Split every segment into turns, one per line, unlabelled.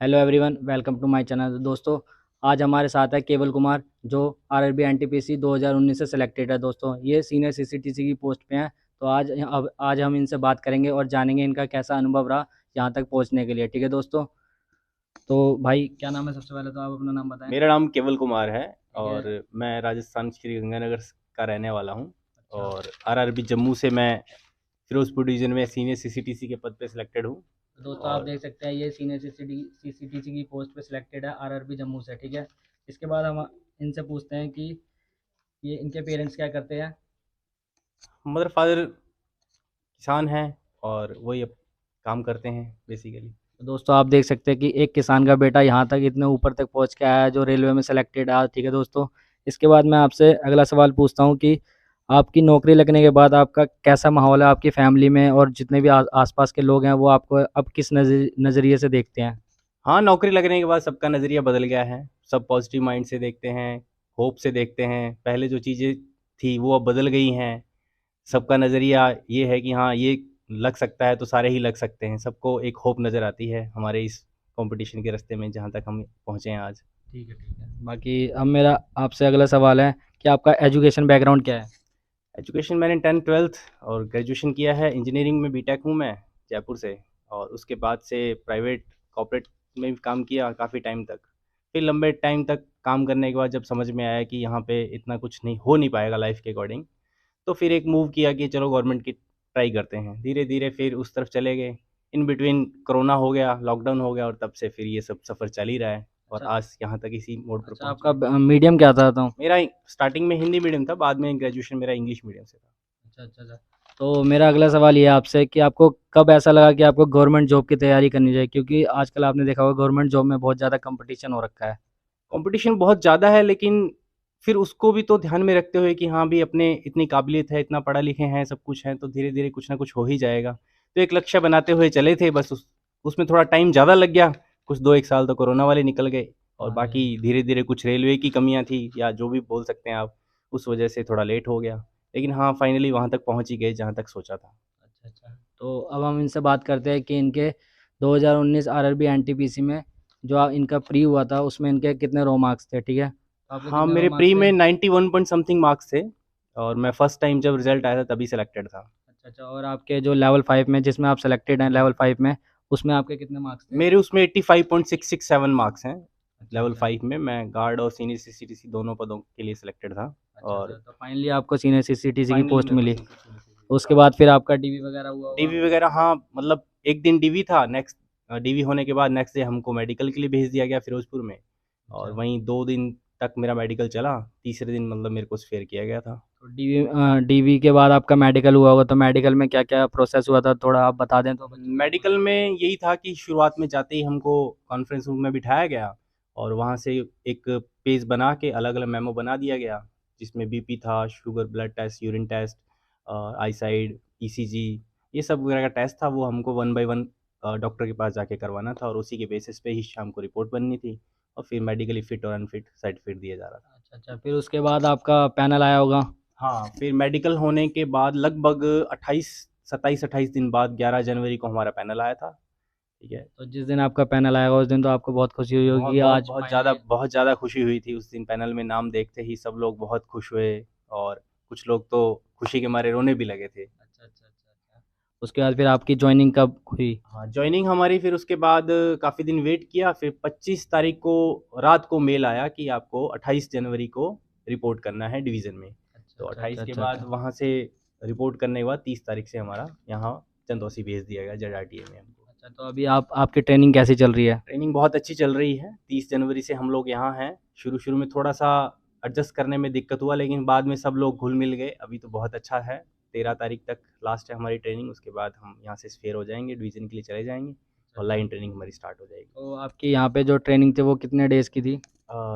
Hello everyone, welcome to my channel. दोस्तों, आज हमारे साथ है केवल कुमार, जो आरआरबी एनटीपीसी 2019 से सिलेक्टेड है। दोस्तों, ये सीनियर सीसीटीसी की पोस्ट पे हैं। तो आज हम इनसे बात करेंगे और जानेंगे इनका कैसा अनुभव रहा यहाँ तक पहुँचने के लिए। ठीक है दोस्तों। तो भाई, क्या नाम है? सबसे पहले तो आप अपना नाम बताएं।
मेरा नाम केवल कुमार है
ठीक है।
और मैं राजस्थान श्री गंगानगर का रहने वाला हूँ।
अच्छा।
और आरआरबी जम्मू से मैं फिरोजपुर डिवीज़न में सीनियर सीसीटीसी के पद पे सिलेक्टेड हूँ।
तो दोस्तों, आप
और
देख सकते हैं ये सीनियर सीसीटीसी की पोस्ट पे सिलेक्टेड है आरआरबी जम्मू से। ठीक है। इसके बाद हम इनसे पूछते हैं कि ये इनके पेरेंट्स क्या करते हैं।
मदर फादर किसान हैं और वही अब काम करते हैं बेसिकली।
तो दोस्तों, आप देख सकते हैं कि एक किसान का बेटा यहाँ तक इतने ऊपर तक पहुँच के आया है, जो रेलवे में सेलेक्टेड है। ठीक है दोस्तों। इसके बाद मैं आपसे अगला सवाल पूछता हूँ कि आपकी नौकरी लगने के बाद आपका कैसा माहौल है आपकी फैमिली में, और जितने भी आसपास के लोग हैं वो आपको अब किस नज़रिए से देखते हैं।
हाँ, नौकरी लगने के बाद सबका नज़रिया बदल गया है। सब पॉजिटिव माइंड से देखते हैं, होप से देखते हैं। पहले जो चीज़ें थी वो अब बदल गई हैं। सबका नज़रिया ये है कि हाँ, ये लग सकता है तो सारे ही लग सकते हैं। सबको एक होप नज़र आती है हमारे इस कॉम्पिटिशन के रास्ते में जहाँ तक हम पहुँचे हैं आज।
ठीक है, ठीक है। बाकी अब मेरा आपसे अगला सवाल है कि आपका एजुकेशन बैकग्राउंड क्या है।
एजुकेशन मैंने 10th-12th और ग्रेजुएशन किया है। इंजीनियरिंग में बीटेक हूँ मैं, जयपुर से। और उसके बाद से प्राइवेट कॉर्पोरेट में भी काम किया काफ़ी टाइम तक। फिर लंबे टाइम तक काम करने के बाद जब समझ में आया कि यहाँ पे इतना कुछ नहीं हो नहीं पाएगा लाइफ के अकॉर्डिंग, तो फिर एक मूव किया कि चलो गवर्नमेंट की ट्राई करते हैं। धीरे-धीरे फिर उस तरफ चले गए। इन बिटवीन कोरोना हो गया, लॉकडाउन हो गया और तब से फिर ये सब सफ़र चल ही रहा है और
अच्छा।
आज यहाँ तक इसी मोड़ पर
अच्छा,
पहुँचे
आपका
हैं।
मीडियम क्या था? तो
मेरा स्टार्टिंग में हिंदी मीडियम था, बाद में ग्रेजुएशन मेरा इंग्लिश मीडियम से था।
अच्छा, अच्छा, अच्छा। तो मेरा अगला सवाल ये है आपसे कि आपको कब ऐसा लगा कि आपको गवर्नमेंट जॉब की तैयारी करनी चाहिए? क्योंकि आजकल आपने देखा होगा गवर्नमेंट जॉब में बहुत ज़्यादा कॉम्पिटिशन हो रखा है।
कंपटीशन बहुत ज़्यादा है, लेकिन फिर उसको भी तो ध्यान में रखते हुए कि हाँ भी अपने इतनी काबिलियत है, इतना पढ़ा लिखे हैं, सब कुछ है, तो धीरे-धीरे कुछ ना कुछ हो ही जाएगा। तो एक लक्ष्य बनाते हुए चले थे, बस उसमें थोड़ा टाइम ज़्यादा लग गया। कुछ 2-1 साल तो कोरोना वाले निकल गए और
हाँ जी, हाँ
बाकी
जी।
धीरे-धीरे कुछ रेलवे की कमियाँ थी या जो भी बोल सकते हैं आप, उस वजह से थोड़ा लेट हो गया। लेकिन हाँ, फाइनली वहाँ तक पहुँच ही गए जहाँ तक सोचा था।
अच्छा, अच्छा। तो अब हम इनसे बात करते हैं कि इनके 2019 आरआरबी एनटीपीसी में जो इनका प्री हुआ था, उसमें इनके कितने रो मार्क्स थे? ठीक है। तो आपके
हाँ,
कितने रो
मेरे
मार्क्स
प्री
थे?
में 91 पॉइंट समथिंग मार्क्स थे और मैं फर्स्ट टाइम जब रिज़ल्ट आया था तभी सेलेक्टेड था।
अच्छा, अच्छा। और आपके जो लेवल 5 में, जिसमें आप सेलेक्टेड हैं लेवल 5 में, उसमें आपके कितने मार्क्स थे?
मेरे उसमें 85.667 मार्क्स हैं।
अच्छा,
लेवल
अच्छा।
5 में मैं गार्ड और सीनियर सीसीटीसी दोनों पदों के लिए सिलेक्टेड था।
अच्छा, अच्छा।
और
तो फाइनली आपको सीनियर सीसीटीसी की
फाइनली
पोस्ट
मेरे को
मिली।
सीसीटीसी
उसके बाद फिर आपका डीवी वगैरह हुआ होगा?
डीवी वगैरह, हाँ, मतलब एक दिन डीवी था, नेक्स्ट डीवी होने के बाद नेक्स्ट डे हमको मेडिकल के लिए भेज दिया गया फिरोजपुर में। और
अच्छा।
वहीं 2 दिन तक मेरा मेडिकल चला, तीसरे दिन मतलब मेरे को स्फेयर किया गया था।
तो डीवी के बाद आपका मेडिकल हुआ होगा, तो मेडिकल में क्या-क्या प्रोसेस हुआ था? थोड़ा आप बता दें तो बच्चों को थोड़ा।
मेडिकल में यही था कि शुरुआत में जाते ही हमको कॉन्फ्रेंस रूम में बिठाया गया और वहाँ से एक पेज बना के अलग-अलग मेमो बना दिया गया, जिसमें बीपी था, sugar, blood test, urine test, आईसाइड, ईसीजी, ये सब वगैरह का टेस्ट था। वो हमको वन बाय वन डॉक्टर के पास जाके करवाना था और उसी के बेसिस पे ही शाम को रिपोर्ट बननी थी और फिर मेडिकली फिट और अनफिट सर्टिफिकेट दिया जा रहा था।
अच्छा, अच्छा। फिर उसके बाद आपका पैनल आया होगा?
हाँ, फिर मेडिकल होने के बाद लगभग 28 27-28 दिन बाद 11 जनवरी को हमारा पैनल आया था, ठीक है।
तो जिस दिन आपका पैनल आएगा उस दिन तो आपको बहुत खुशी हुई होगी
बहुत
कि
बहुत
आज फाइनली।
बहुत ज़्यादा खुशी हुई थी उस दिन। पैनल में नाम देखते ही सब लोग बहुत खुश हुए और कुछ लोग तो खुशी के मारे रोने भी लगे थे।
अच्छा, अच्छा, अच्छा, अच्छा। उसके बाद फिर आपकी जॉइनिंग कब हुई?
हाँ, जॉइनिंग हमारी फिर उसके बाद काफ़ी दिन वेट किया, फिर 25 तारीख को रात को मेल आया कि आपको 28 जनवरी को रिपोर्ट करना है डिवीज़न में।
अच्छा,
तो
अच्छा,
28
अच्छा,
के
अच्छा,
बाद
अच्छा।
वहाँ से रिपोर्ट करने के बाद 30 तारीख से हमारा यहाँ चंदौसी भेज दिया गया जेडआरटीए में हमको।
अच्छा, तो अभी आप आपकी ट्रेनिंग कैसी चल रही है?
ट्रेनिंग बहुत अच्छी चल रही है। 30 जनवरी से हम लोग यहाँ हैं। शुरू-शुरू में थोड़ा-सा एडजस्ट करने में दिक्कत हुआ, लेकिन बाद में सब लोग घुल-मिल गए। अभी तो बहुत अच्छा है। 13 तारीख तक लास्ट है हमारी ट्रेनिंग, उसके बाद हम यहाँ से स्फेयर हो जाएँगे, डिवीज़न के लिए चले जाएँगे
अच्छा,
और
अच्छा।
लाइन ट्रेनिंग हमारी स्टार्ट हो जाएगी।
तो आपकी यहाँ पे जो ट्रेनिंग थी वो कितने डेज़ की थी?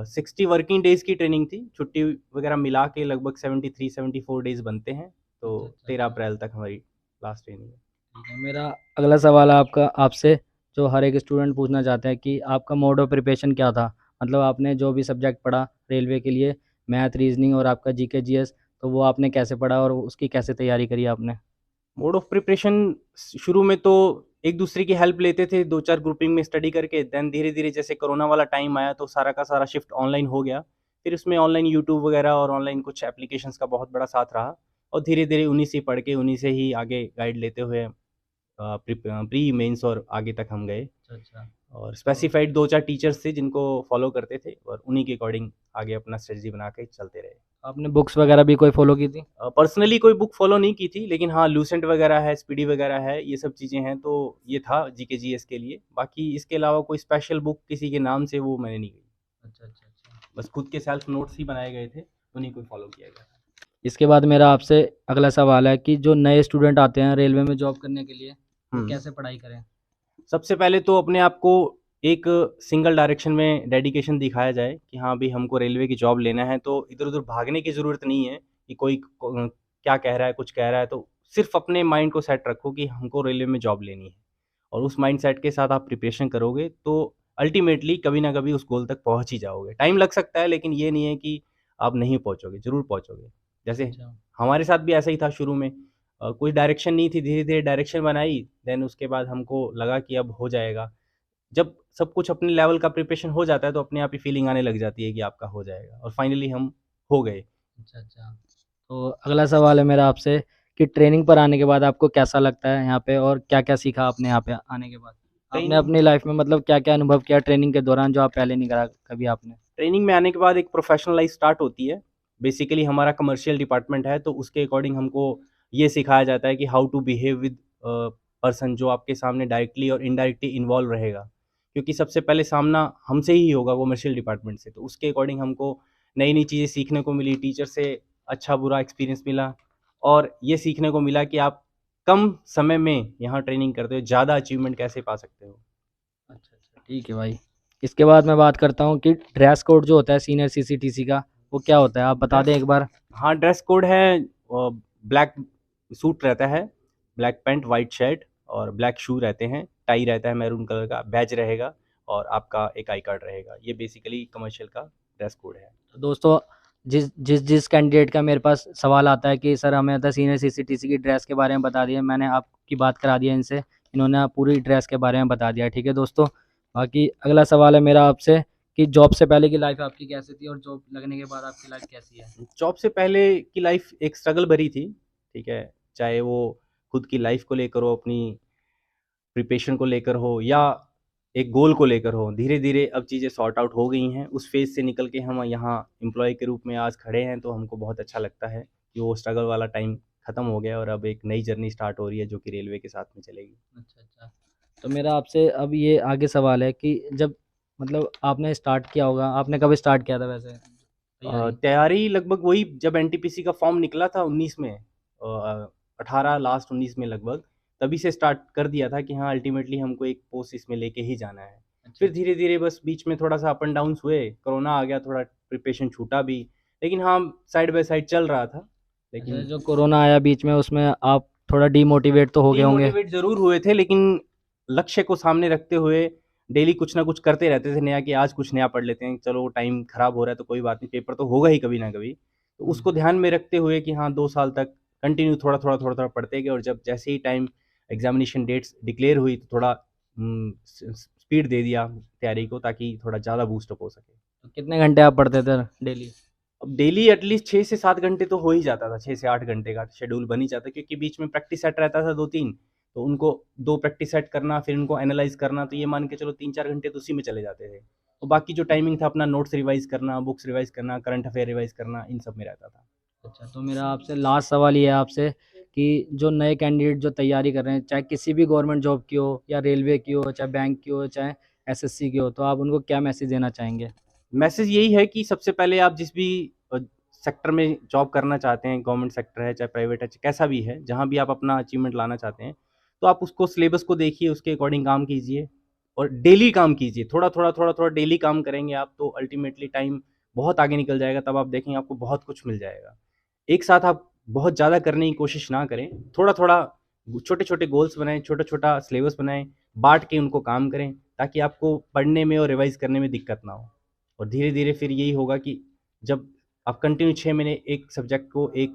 60 वर्किंग डेज़ की ट्रेनिंग थी। छुट्टी वगैरह मिला के लगभग 73-74 डेज़ बनते हैं। तो
अच्छा, अच्छा,
13
अच्छा।
अप्रैल तक हमारी लास्ट ट्रेनिंग है।
ठीक है। मेरा अगला सवाल है आपका आपसे, जो हर एक स्टूडेंट पूछना चाहता है कि आपका मोड ऑफ प्रिपरेशन क्या था? मतलब आपने जो भी सब्जेक्ट पढ़ा रेलवे के लिए, मैथ, रीज़निंग और आपका जीके, जीएस, तो वो आपने कैसे पढ़ा और उसकी कैसे तैयारी करी आपने?
मोड ऑफ प्रिपरेशन शुरू में तो एक दूसरे की हेल्प लेते थे 2-4 ग्रुपिंग में स्टडी करके। देन धीरे-धीरे जैसे कोरोना वाला टाइम आया तो सारा का सारा शिफ्ट ऑनलाइन हो गया। फिर उसमें ऑनलाइन यूट्यूब वगैरह और ऑनलाइन कुछ एप्लीकेशंस का बहुत बड़ा साथ रहा और धीरे-धीरे उन्हीं से पढ़ के उन्हीं से ही आगे गाइड लेते हुए प्री मेंस और आगे तक हम गए।
अच्छा, अच्छा।
और
तो
स्पेसिफाइड 2-4 टीचर्स थे जिनको फॉलो करते थे और उन्हीं के अकॉर्डिंग आगे अपना स्ट्रेटजी बना के चलते रहे।
आपने बुक्स वगैरह भी कोई फ़ॉलो की थी?
पर्सनली कोई बुक फॉलो नहीं की थी, लेकिन हाँ, लूसेंट वगैरह है, स्पीडी वगैरह है, ये सब चीज़ें हैं, तो ये था जीके जीएस के लिए। बाकी इसके अलावा कोई स्पेशल बुक किसी के नाम से वो मैंने नहीं ली।
अच्छा, अच्छा, अच्छा।
बस खुद के सेल्फ नोट्स ही बनाए गए थे, उन्हीं को फॉलो किया गया था।
इसके बाद मेरा आपसे अगला सवाल है कि जो नए स्टूडेंट आते हैं रेलवे में जॉब करने के लिए, वो
हुँ।
कैसे पढ़ाई करें?
सबसे पहले तो अपने आप को एक सिंगल डायरेक्शन में डेडिकेशन दिखाया जाए कि हाँ भाई हमको रेलवे की जॉब लेना है, तो इधर-उधर भागने की ज़रूरत नहीं है कि कोई क्या कह रहा है, कुछ कह रहा है, तो सिर्फ़ अपने माइंड को सेट रखो कि हमको रेलवे में जॉब लेनी है और उस माइंडसेट के साथ आप प्रिपरेशन करोगे तो अल्टीमेटली कभी ना कभी उस गोल तक पहुँच ही जाओगे। टाइम लग सकता है लेकिन ये नहीं है कि आप नहीं पहुँचोगे, ज़रूर पहुँचोगे। जैसे
अच्छा।
हमारे साथ भी ऐसा ही था शुरू में। कोई डायरेक्शन नहीं थी, धीरे-धीरे डायरेक्शन बनाई, देन उसके बाद हमको लगा कि अब हो जाएगा। जब सब कुछ अपने लेवल का प्रिपरेशन हो जाता है तो अपने आप ही फीलिंग आने लग जाती है कि आपका हो जाएगा और फाइनली हम हो गए।
अच्छा, अच्छा। तो अगला सवाल है मेरा आपसे कि ट्रेनिंग पर आने के बाद आपको कैसा लगता है यहाँ पे और क्या-क्या सीखा आपने यहाँ पे आने के बाद? आपने
ट्रेनिंग
अपनी लाइफ़ में मतलब क्या-क्या अनुभव किया ट्रेनिंग के दौरान जो आप पहले नहीं करा कभी आपने?
ट्रेनिंग में आने के बाद एक प्रोफ़ेशनल लाइफ़ स्टार्ट होती है। बेसिकली हमारा कमर्शियल डिपार्टमेंट है तो उसके अकॉर्डिंग हमको ये सिखाया जाता है कि how to behave with person जो आपके सामने डायरेक्टली और इनडायरेक्टली इन्वॉल्व रहेगा। क्योंकि सबसे पहले सामना हमसे ही होगा कमर्शियल डिपार्टमेंट से, तो उसके अकॉर्डिंग हमको नई-नई चीज़ें सीखने को मिली, टीचर से अच्छा-बुरा एक्सपीरियंस मिला और ये सीखने को मिला कि आप कम समय में यहाँ ट्रेनिंग करते हुए ज़्यादा अचीवमेंट कैसे पा सकते हो।
अच्छा, अच्छा, ठीक है भाई। इसके बाद मैं बात करता हूँ कि ड्रेस कोड जो होता है सीनियर सीसीटीसी का, वो क्या होता है? आप बता दें
ड्रेस
एक बार?
हाँ, ड्रेस कोड है ब्लैक सूट रहता है, ब्लैक पैंट, व्हाइट शर्ट और ब्लैक शू रहते हैं, टाई रहता है मैरून कलर का, बैज रहेगा और आपका एक आई कार्ड रहेगा। ये बेसिकली कमर्शियल का ड्रेस कोड है।
तो दोस्तों जिस कैंडिडेट का मेरे पास सवाल आता है कि सर हमें तो सीनियर सीसीटीसी की ड्रेस के बारे में बता दिया, मैंने आपकी बात करा दी है इनसे, इन्होंने पूरी ड्रेस के बारे में बता दिया, ठीक है दोस्तों। बाकी अगला सवाल है मेरा आपसे कि जॉब से पहले की लाइफ आपकी कैसी थी और जॉब लगने के बाद आपकी लाइफ कैसी है?
जॉब से पहले की लाइफ़ एक स्ट्रगल भरी थी, ठीक है? चाहे वो खुद की लाइफ़ को लेकर हो, अपनी प्रिपरेशन को लेकर हो या एक गोल को लेकर हो, धीरे-धीरे अब चीज़ें सॉर्ट आउट हो गई हैं। उस फ़ेज़ से निकल के हम यहाँ एम्प्लॉयी के रूप में आज खड़े हैं, तो हमको बहुत अच्छा लगता है कि वो स्ट्रगल वाला टाइम खत्म हो गया और अब एक नई जर्नी स्टार्ट हो रही है, जो कि रेलवे के साथ में चलेगी।
अच्छा, अच्छा। तो मेरा आपसे अब ये आगे सवाल है कि जब मतलब आपने स्टार्ट किया होगा, आपने कब स्टार्ट किया था वैसे तैयारी?
तैयारी लगभग वही जब एनटीपीसी का फॉर्म निकला था 19 में 18 लास्ट 19 में लगभग, तभी से स्टार्ट कर दिया था कि हाँ, अल्टीमेटली हमको एक पोस्ट इसमें लेके ही जाना है।
अच्छा,
फिर
अच्छा।
धीरे-धीरे बस बीच में थोड़ा-सा अप एंड डाउन्स हुए, कोरोना आ गया, थोड़ा प्रिपरेशन छूटा भी, लेकिन हाँ, साइड बाय साइड चल रहा था।
अच्छा,
लेकिन
जो कोरोना आया बीच में उसमें आप थोड़ा डीमोटिवेट तो हो गए होंगे?
डीमोटिवेट ज़रूर हुए थे, लेकिन लक्ष्य को सामने रखते हुए डेली कुछ ना कुछ करते रहते थे नया कि आज कुछ नया पढ़ लेते हैं, चलो टाइम खराब हो रहा है तो कोई बात नहीं, पेपर तो होगा ही कभी ना कभी। तो
हुँ।
उसको ध्यान में रखते हुए कि हाँ, 2 साल तक कंटिन्यू थोड़ा-थोड़ा, थोड़ा-थोड़ा पढ़ते गए और जब जैसे ही टाइम एग्ज़ामिनेशन डेट्स डिक्लेयर हुई तो थोड़ा स्पीड दे दिया तैयारी को ताकि थोड़ा ज़्यादा बूस्ट अप हो सके।
तो कितने घंटे आप पढ़ते थे डेली?
अब डेली एटलीस्ट 6 से 7 घंटे तो हो ही जाता था, 6 से 8 घंटे का शेड्यूल बन ही जाता क्योंकि बीच में प्रैक्टिस सेट रहता था 2-3, तो उनको 2 प्रैक्टिस सेट करना, फिर उनको एनालाइज़ करना, तो ये मान के चलो 3-4 घंटे तो उसी में चले जाते थे। और बाकी जो टाइमिंग था अपना नोट्स रिवाइज़ करना, बुक्स रिवाइज़ करना, करंट अफेयर रिवाइज़ करना, इन सब में रहता था।
अच्छा, तो मेरा आपसे लास्ट सवाल ये है आपसे कि जो नए कैंडिडेट जो तैयारी कर रहे हैं, चाहे किसी भी गवर्नमेंट जॉब की हो या रेलवे की हो, चाहे बैंक की हो, चाहे एसएससी की हो, तो आप उनको क्या मैसेज देना चाहेंगे?
मैसेज यही है कि सबसे पहले आप जिस भी सेक्टर में जॉब करना चाहते हैं, गवर्नमेंट सेक्टर है, चाहे प्राइवेट है, कैसा भी है, जहाँ भी आप अपना अचीवमेंट लाना चाहते हैं, तो आप उसको सिलेबस को देखिए, उसके अकॉर्डिंग काम कीजिए और डेली काम कीजिए। थोड़ा-थोड़ा, थोड़ा-थोड़ा डेली काम करेंगे आप तो अल्टीमेटली टाइम बहुत आगे निकल जाएगा, तब आप देखेंगे आपको बहुत कुछ मिल जाएगा। एक साथ आप बहुत ज़्यादा करने की कोशिश ना करें, थोड़ा-थोड़ा छोटे-छोटे गोल्स बनाएँ, छोटा-छोटा सिलेबस बनाएँ, बाँट के उनको काम करें, ताकि आपको पढ़ने में और रिवाइज़ करने में दिक्कत ना हो। और धीरे-धीरे फिर यही होगा कि जब आप कंटिन्यू 6 महीने एक सब्जेक्ट को, एक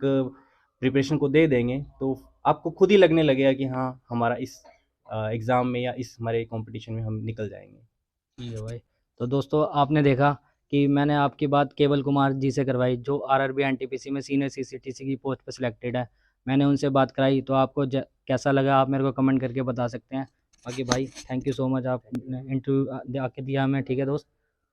प्रिपरेशन को दे देंगे, तो आपको खुद ही लगने लगेगा कि हाँ, हमारा इस एग्ज़ाम में या इस हमारे कॉम्पिटिशन में हम निकल जाएँगे।
ठीक है भाई। तो दोस्तों आपने देखा कि मैंने आपकी बात केवल कुमार जी से करवाई जो आरआरबी एनटीपीसी में सीनियर सीसीटीसी की पोस्ट पर सिलेक्टेड है। मैंने उनसे बात कराई तो आपको कैसा लगा आप मेरे को कमेंट करके बता सकते हैं। बाकी भाई थैंक यू सो मच आपने इंटरव्यू आके दिया हमें। ठीक है दोस्त।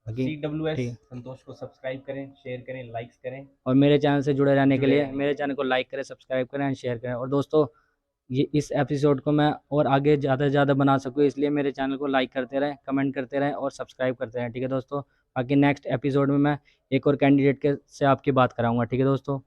बाकी
CWS
ठीक है।
संतोष को सब्सक्राइब करें, शेयर करें, लाइक्स करें।
और मेरे चैनल से जुड़े रहने के
जुड़े
लिए
रहने
मेरे
के लिए।
चैनल को लाइक करें, सब्सक्राइब करें एंड शेयर करें। और दोस्तों ये इस एपिसोड को मैं और आगे ज़्यादा से ज़्यादा बना सकूँ इसलिए मेरे चैनल को लाइक करते रहें, कमेंट करते रहें और सब्सक्राइब करते रहें। ठीक है दोस्तों। बाकी नेक्स्ट एपिसोड में मैं एक और कैंडिडेट के से आपकी बात कराऊंगा। ठीक है दोस्तों।